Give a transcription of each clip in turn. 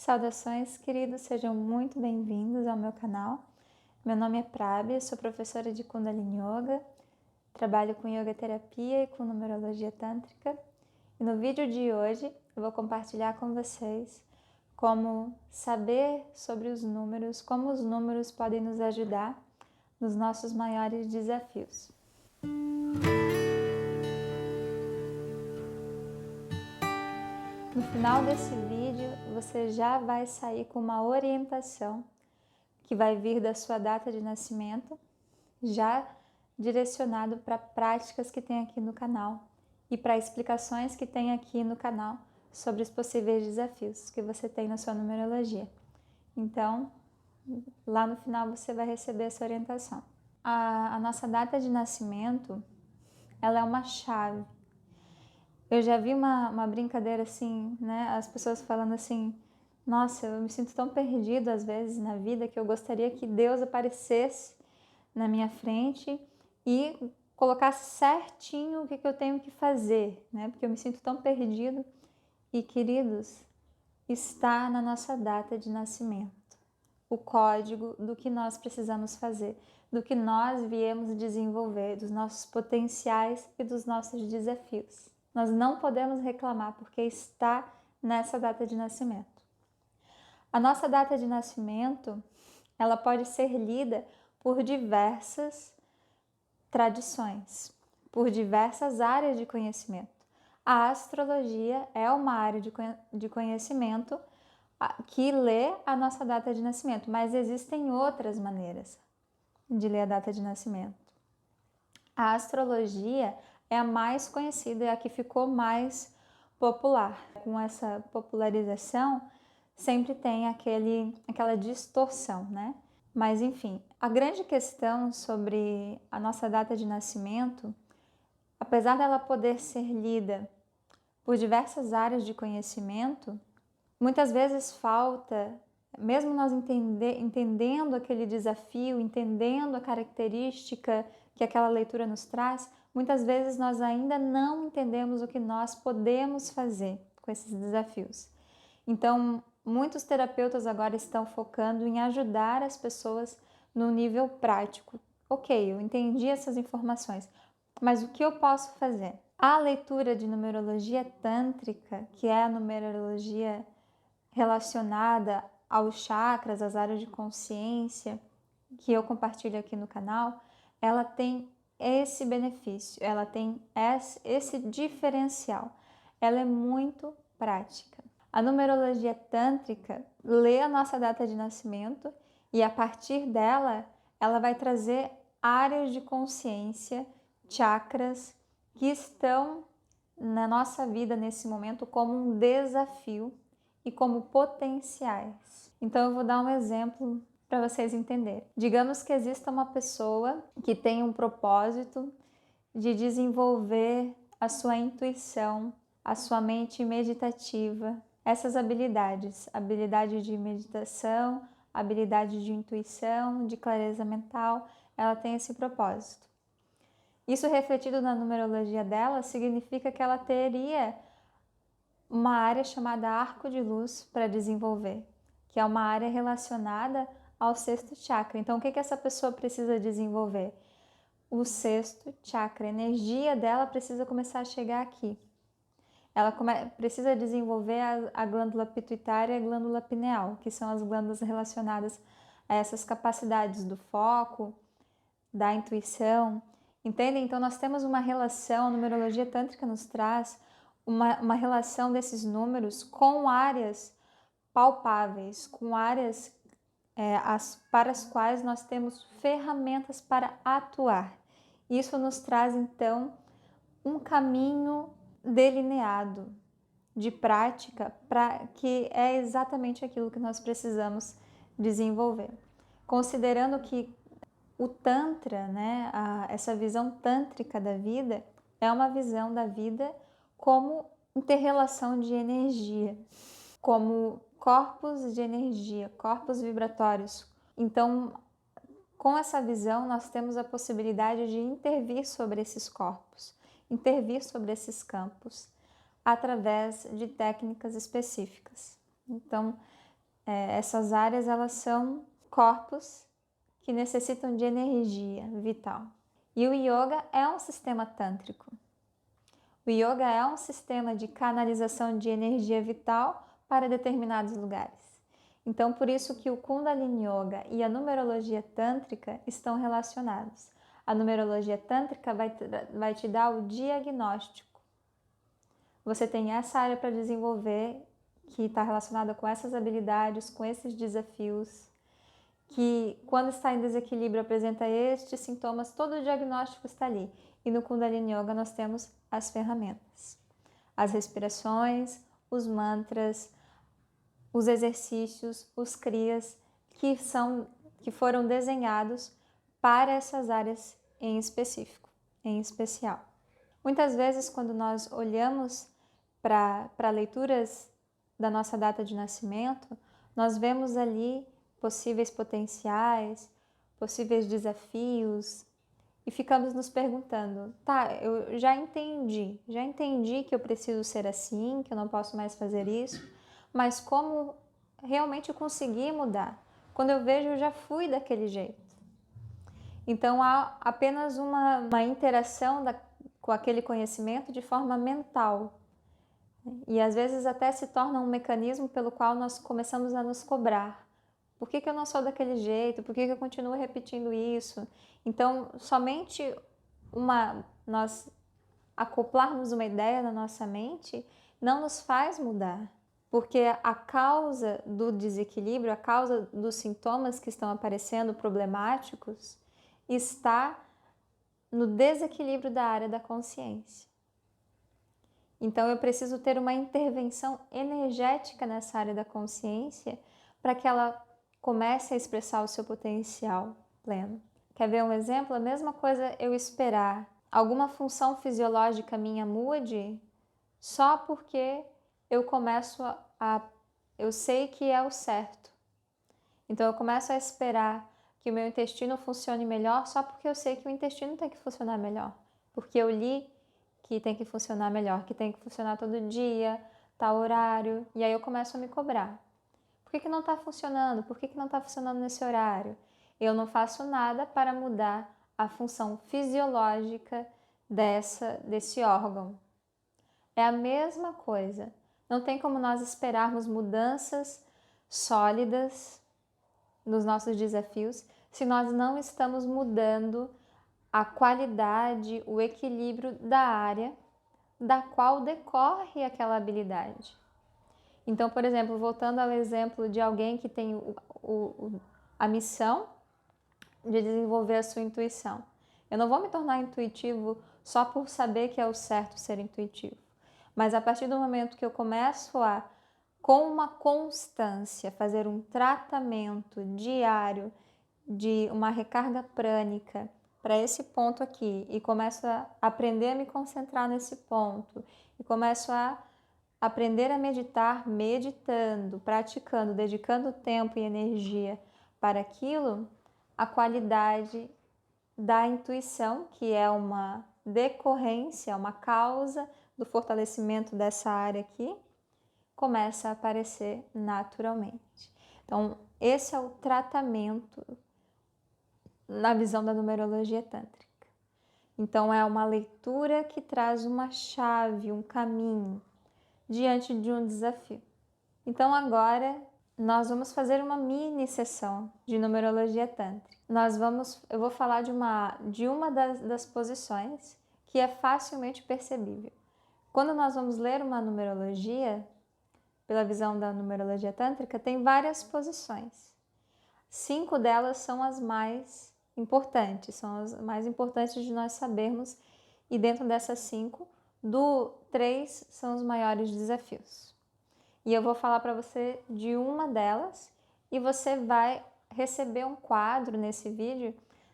Saudações, queridos, sejam muito bem-vindos ao meu canal. Meu nome é Prabha, sou professora de Kundalini Yoga, trabalho com Yoga Terapia e com Numerologia Tântrica. E no vídeo de hoje eu vou compartilhar com vocês como saber sobre os números, como os números podem nos ajudar nos nossos maiores desafios. No final desse vídeo, você já vai sair com uma orientação que vai vir da sua data de nascimento, já direcionado para práticas que tem aqui no canal e para explicações que tem aqui no canal sobre os possíveis desafios que você tem na sua numerologia. Então, lá no final você vai receber essa orientação. A nossa data de nascimento, ela é uma chave. Eu já vi uma brincadeira assim, né? As pessoas falando assim, nossa, eu me sinto tão perdido às vezes na vida que eu gostaria que Deus aparecesse na minha frente e colocasse certinho o que eu tenho que fazer, né? Porque eu me sinto tão perdido. E, queridos, está na nossa data de nascimento o código do que nós precisamos fazer, do que nós viemos desenvolver, dos nossos potenciais e dos nossos desafios. Nós não podemos reclamar porque está nessa data de nascimento. A nossa data de nascimento, ela pode ser lida por diversas tradições, por diversas áreas de conhecimento. A astrologia é uma área de conhecimento que lê a nossa data de nascimento, mas existem outras maneiras de ler a data de nascimento. A astrologia é a mais conhecida, é a que ficou mais popular. Com essa popularização, sempre tem aquela distorção, né? Mas enfim, a grande questão sobre a nossa data de nascimento, apesar dela poder ser lida por diversas áreas de conhecimento, muitas vezes falta, mesmo nós entendendo aquele desafio, entendendo a característica que aquela leitura nos traz, muitas vezes nós ainda não entendemos o que nós podemos fazer com esses desafios. Então, muitos terapeutas agora estão focando em ajudar as pessoas no nível prático. Ok, eu entendi essas informações, mas o que eu posso fazer? A leitura de numerologia tântrica, que é a numerologia relacionada aos chakras, às áreas de consciência, que eu compartilho aqui no canal, ela tem esse benefício, ela tem esse diferencial. Ela é muito prática. A numerologia tântrica lê a nossa data de nascimento e a partir dela, ela vai trazer áreas de consciência, chakras, que estão na nossa vida nesse momento como um desafio e como potenciais. Então eu vou dar um exemplo para vocês entenderem. Digamos que exista uma pessoa que tem um propósito de desenvolver a sua intuição, a sua mente meditativa, essas habilidades, habilidade de meditação, habilidade de intuição, de clareza mental, ela tem esse propósito. Isso refletido na numerologia dela significa que ela teria uma área chamada arco de luz para desenvolver, que é uma área relacionada ao sexto chakra. Então, o que essa pessoa precisa desenvolver? O sexto chakra, a energia dela precisa começar a chegar aqui. Ela precisa desenvolver a glândula pituitária e a glândula pineal, que são as glândulas relacionadas a essas capacidades do foco, da intuição. Entendem? Então, nós temos uma relação, a numerologia tântrica nos traz uma relação desses números com áreas palpáveis, com áreas para as quais nós temos ferramentas para atuar. Isso nos traz, então, um caminho delineado de prática para que é exatamente aquilo que nós precisamos desenvolver. Considerando que o Tantra, né, essa visão tântrica da vida, é uma visão da vida como interrelação de energia, como corpos de energia, corpos vibratórios. Então, com essa visão, nós temos a possibilidade de intervir sobre esses corpos, intervir sobre esses campos, através de técnicas específicas. Então, Essas áreas, elas são corpos que necessitam de energia vital. E o yoga é um sistema tântrico. O yoga é um sistema de canalização de energia vital para determinados lugares. Então, por isso que o Kundalini Yoga e a numerologia tântrica estão relacionados. A numerologia tântrica vai te dar o diagnóstico. Você tem essa área para desenvolver que está relacionada com essas habilidades, com esses desafios, que quando está em desequilíbrio apresenta estes sintomas, todo o diagnóstico está ali. E no Kundalini Yoga nós temos as ferramentas, as respirações, os mantras, os exercícios, os kriyas que foram desenhados para essas áreas em específico, em especial. Muitas vezes, quando nós olhamos para leituras da nossa data de nascimento, nós vemos ali possíveis potenciais, possíveis desafios, e ficamos nos perguntando, tá, eu já entendi que eu preciso ser assim, que eu não posso mais fazer isso, mas como realmente conseguir mudar? Quando eu vejo, eu já fui daquele jeito. Então há apenas uma interação com aquele conhecimento de forma mental. E às vezes até se torna um mecanismo pelo qual nós começamos a nos cobrar. Por que eu não sou daquele jeito? Por que eu continuo repetindo isso? Então, somente nós acoplarmos uma ideia na nossa mente não nos faz mudar. Porque a causa do desequilíbrio, a causa dos sintomas que estão aparecendo problemáticos, está no desequilíbrio da área da consciência. Então, eu preciso ter uma intervenção energética nessa área da consciência para que ela comece a expressar o seu potencial pleno. Quer ver um exemplo? A mesma coisa eu esperar alguma função fisiológica minha mude só porque eu começo eu sei que é o certo. Então eu começo a esperar que o meu intestino funcione melhor só porque eu sei que o intestino tem que funcionar melhor. Porque eu li que tem que funcionar melhor, que tem que funcionar todo dia, tal horário, e aí eu começo a me cobrar. Por que não está funcionando? Por que não está funcionando nesse horário? Eu não faço nada para mudar a função fisiológica desse órgão. É a mesma coisa. Não tem como nós esperarmos mudanças sólidas nos nossos desafios se nós não estamos mudando a qualidade, o equilíbrio da área da qual decorre aquela habilidade. Então, por exemplo, voltando ao exemplo de alguém que tem a missão de desenvolver a sua intuição. Eu não vou me tornar intuitivo só por saber que é o certo ser intuitivo. Mas a partir do momento que eu começo com uma constância, fazer um tratamento diário de uma recarga prânica para esse ponto aqui e começo a aprender a me concentrar nesse ponto e começo a aprender a meditar meditando, praticando, dedicando tempo e energia para aquilo, a qualidade da intuição, que é uma decorrência, uma causa do fortalecimento dessa área aqui, começa a aparecer naturalmente. Então, esse é o tratamento na visão da numerologia tântrica. Então, é uma leitura que traz uma chave, um caminho diante de um desafio. Então, agora nós vamos fazer uma mini sessão de numerologia tântrica. Eu vou falar de uma das posições que é facilmente percebível. Quando nós vamos ler uma numerologia, pela visão da numerologia tântrica, tem várias posições. 5 delas são as mais importantes, são as mais importantes de nós sabermos, e dentro dessas 5, 3 são os maiores desafios. E eu vou falar para você de uma delas e você vai receber um quadro nesse vídeo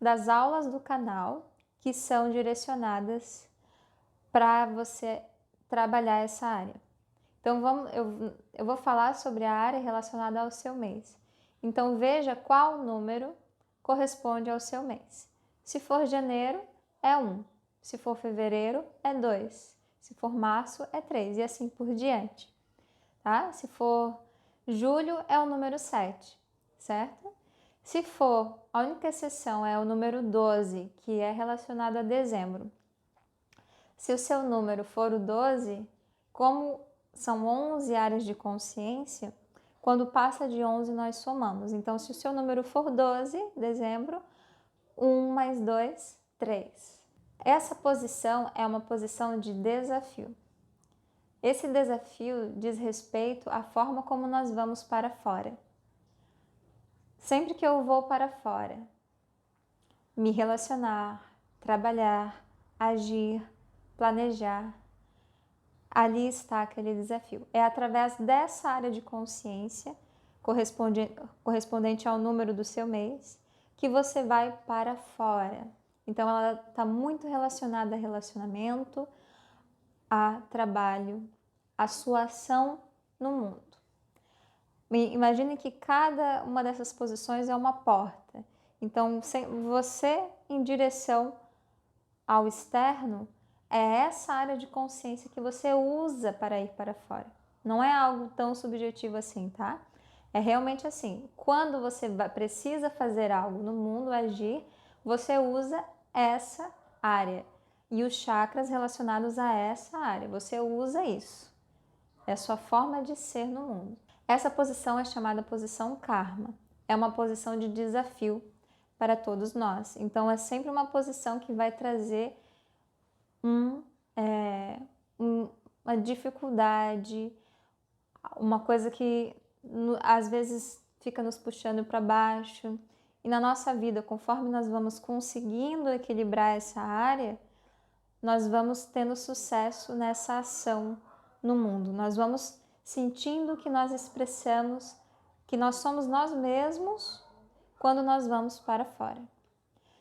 das aulas do canal que são direcionadas para você trabalhar essa área. Então eu vou falar sobre a área relacionada ao seu mês. Então veja qual número corresponde ao seu mês. Se for janeiro, é 1. Se for fevereiro, é 2. Se for março, é 3. E assim por diante. Tá? Se for Julho é o número 7, certo? Se for, a única exceção é o número 12, que é relacionado a dezembro. Se o seu número for o 12, como são 11 áreas de consciência, quando passa de 11 nós somamos. Então, se o seu número for 12, dezembro, 1 mais 2, 3. Essa posição é uma posição de desafio. Esse desafio diz respeito à forma como nós vamos para fora. Sempre que eu vou para fora, me relacionar, trabalhar, agir, planejar, ali está aquele desafio. É através dessa área de consciência, correspondente ao número do seu mês, que você vai para fora. Então, ela está muito relacionada a relacionamento, a trabalho, a sua ação no mundo. Imagine que cada uma dessas posições é uma porta. Então, você em direção ao externo, é essa área de consciência que você usa para ir para fora. Não é algo tão subjetivo assim, tá? É realmente assim. Quando você precisa fazer algo no mundo, agir, você usa essa área. E os chakras relacionados a essa área. Você usa isso. É a sua forma de ser no mundo. Essa posição é chamada posição karma. É uma posição de desafio para todos nós. Então, é sempre uma posição que vai trazer uma dificuldade, uma coisa que às vezes fica nos puxando para baixo. E na nossa vida, conforme nós vamos conseguindo equilibrar essa área, nós vamos tendo sucesso nessa ação no mundo. Nós vamos sentindo que nós expressamos, que nós somos nós mesmos quando nós vamos para fora.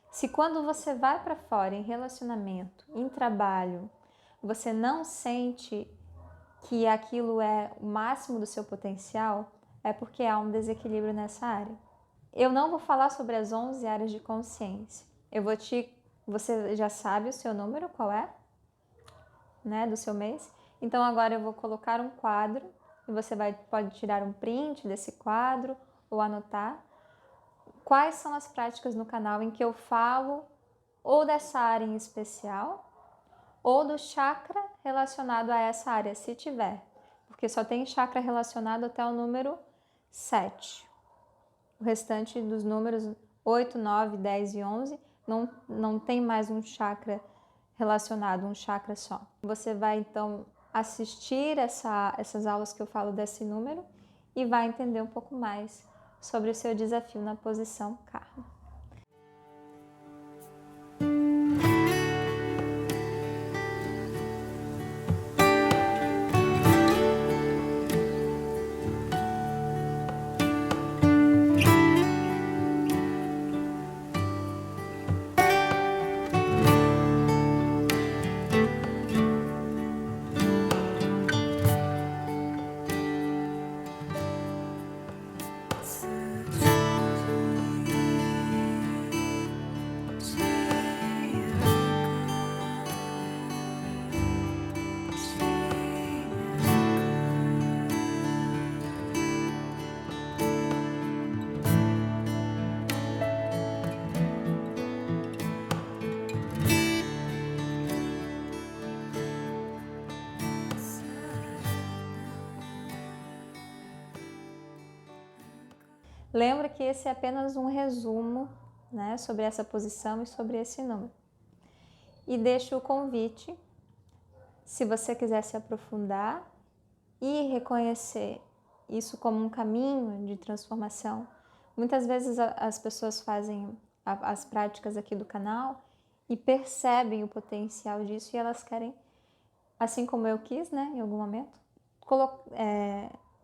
Se quando você vai para fora em relacionamento, em trabalho, você não sente que aquilo é o máximo do seu potencial, é porque há um desequilíbrio nessa área. Eu não vou falar sobre as 11 áreas de consciência. Você já sabe o seu número, qual é? Né, do seu mês. Então agora eu vou colocar um quadro e você pode tirar um print desse quadro ou anotar. Quais são as práticas no canal em que eu falo ou dessa área em especial ou do chakra relacionado a essa área, se tiver, porque só tem chakra relacionado até o número 7. O restante dos números 8, 9, 10 e 11 não tem mais um chakra relacionado, um chakra só. Você vai então assistir essas aulas que eu falo desse número e vai entender um pouco mais sobre o seu desafio na posição karma. Lembra que esse é apenas um resumo, né, sobre essa posição e sobre esse número. E deixo o convite, se você quiser se aprofundar e reconhecer isso como um caminho de transformação. Muitas vezes as pessoas fazem as práticas aqui do canal e percebem o potencial disso e elas querem, assim como eu quis, né, em algum momento,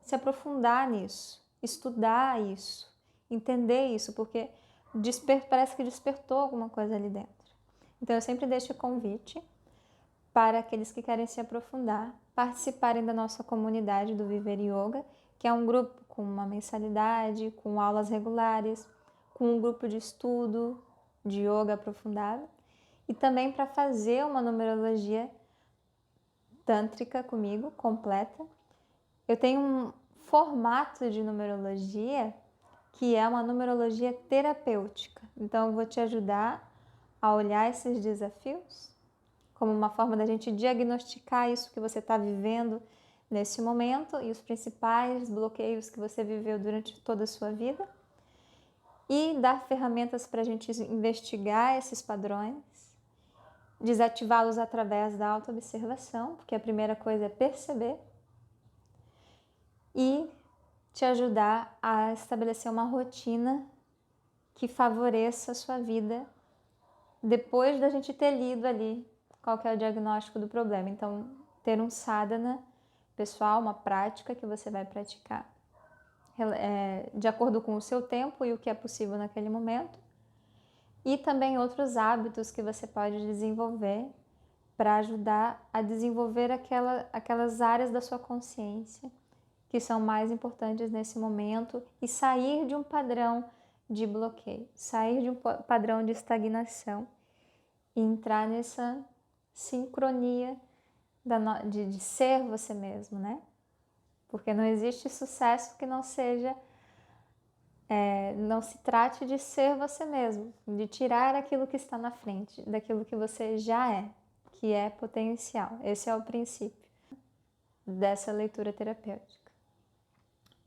se aprofundar nisso, estudar isso, entender isso, porque parece que despertou alguma coisa ali dentro. Então eu sempre deixo o convite para aqueles que querem se aprofundar, participarem da nossa comunidade do Viver Yoga, que é um grupo com uma mensalidade, com aulas regulares, com um grupo de estudo de yoga aprofundado, e também para fazer uma numerologia tântrica comigo, completa. Eu tenho formato de numerologia que é uma numerologia terapêutica. Então, eu vou te ajudar a olhar esses desafios como uma forma da gente diagnosticar isso que você está vivendo nesse momento e os principais bloqueios que você viveu durante toda a sua vida e dar ferramentas para a gente investigar esses padrões, desativá-los através da autoobservação, porque a primeira coisa é perceber, e te ajudar a estabelecer uma rotina que favoreça a sua vida depois da gente ter lido ali qual que é o diagnóstico do problema. Então, ter um sadhana pessoal, uma prática que você vai praticar de acordo com o seu tempo e o que é possível naquele momento. E também outros hábitos que você pode desenvolver para ajudar a desenvolver aquelas áreas da sua consciência que são mais importantes nesse momento e sair de um padrão de bloqueio, sair de um padrão de estagnação e entrar nessa sincronia de ser você mesmo, né? Porque não existe sucesso que não seja, não se trate de ser você mesmo, de tirar aquilo que está na frente, daquilo que você já é, que é potencial. Esse é o princípio dessa leitura terapêutica.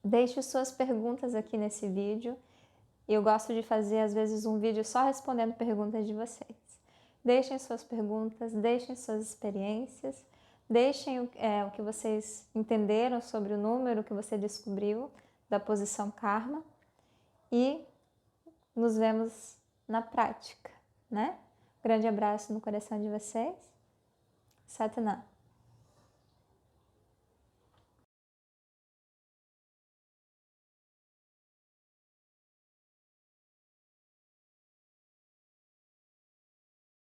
Deixe suas perguntas aqui nesse vídeo. Eu gosto de fazer, às vezes, um vídeo só respondendo perguntas de vocês. Deixem suas perguntas, deixem suas experiências, deixem o que vocês entenderam sobre o número que você descobriu da posição karma e nos vemos na prática, né? Grande abraço no coração de vocês. Satnam.